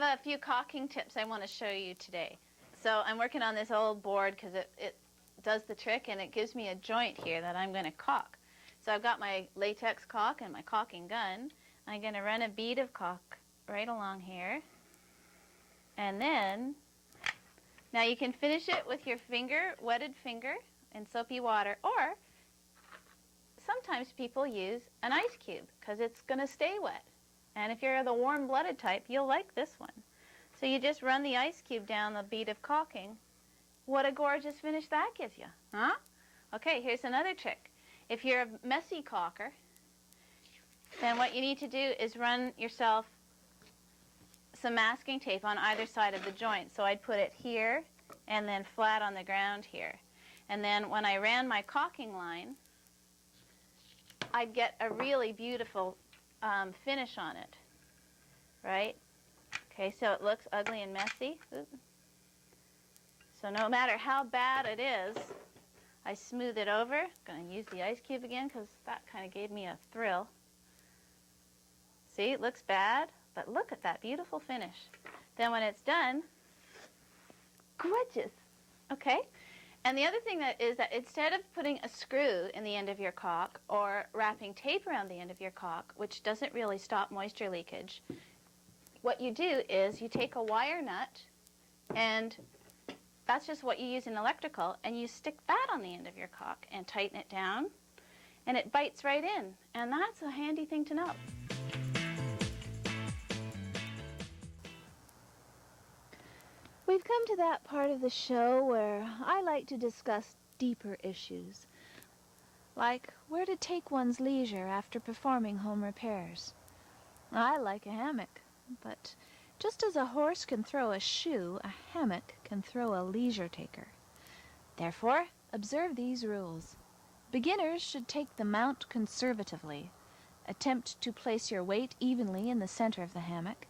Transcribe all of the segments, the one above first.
have a few caulking tips I want to show you today. So I'm working on this old board because it does the trick, and it gives me a joint here that I'm going to caulk. So I've got my latex caulk and my caulking gun. I'm going to run a bead of caulk right along here. And then, now you can finish it with your finger, wetted finger, in soapy water, or sometimes people use an ice cube because it's going to stay wet. And if you're the warm-blooded type, you'll like this one. So you just run the ice cube down the bead of caulking. What a gorgeous finish that gives you, huh? Okay, here's another trick. If you're a messy caulker, then what you need to do is run yourself some masking tape on either side of the joint. So I'd put it here and then flat on the ground here. And then when I ran my caulking line, I'd get a really beautiful finish on it, right? Okay, so it looks ugly and messy. Oops. So no matter how bad it is, I smooth it over. I'm going to use the ice cube again because that kind of gave me a thrill. See, it looks bad, but look at that beautiful finish. Then when it's done, gorgeous. Okay? And the other thing that is that instead of putting a screw in the end of your caulk or wrapping tape around the end of your caulk, which doesn't really stop moisture leakage, what you do is you take a wire nut, and that's just what you use in electrical, and you stick that on the end of your caulk and tighten it down, and it bites right in. And that's a handy thing to know. We've come to that part of the show where I like to discuss deeper issues, like where to take one's leisure after performing home repairs. I like a hammock, but just as a horse can throw a shoe, a hammock can throw a leisure taker. Therefore, observe these rules. Beginners should take the mount conservatively. Attempt to place your weight evenly in the center of the hammock.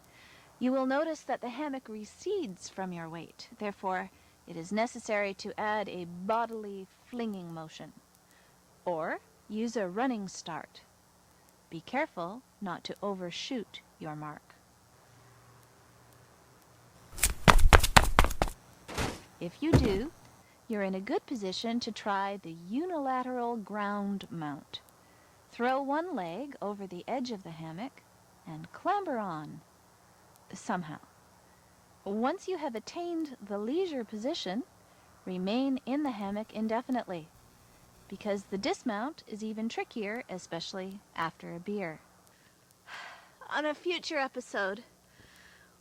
You will notice that the hammock recedes from your weight. Therefore, it is necessary to add a bodily flinging motion. Or use a running start. Be careful not to overshoot your mark. If you do, you're in a good position to try the unilateral ground mount. Throw one leg over the edge of the hammock and clamber on. Somehow. Once you have attained the leisure position, remain in the hammock indefinitely, because the dismount is even trickier, especially after a beer. On a future episode,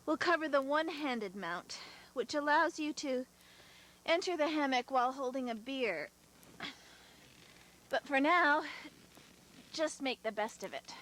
we'll cover the one-handed mount, which allows you to enter the hammock while holding a beer. But for now, just make the best of it.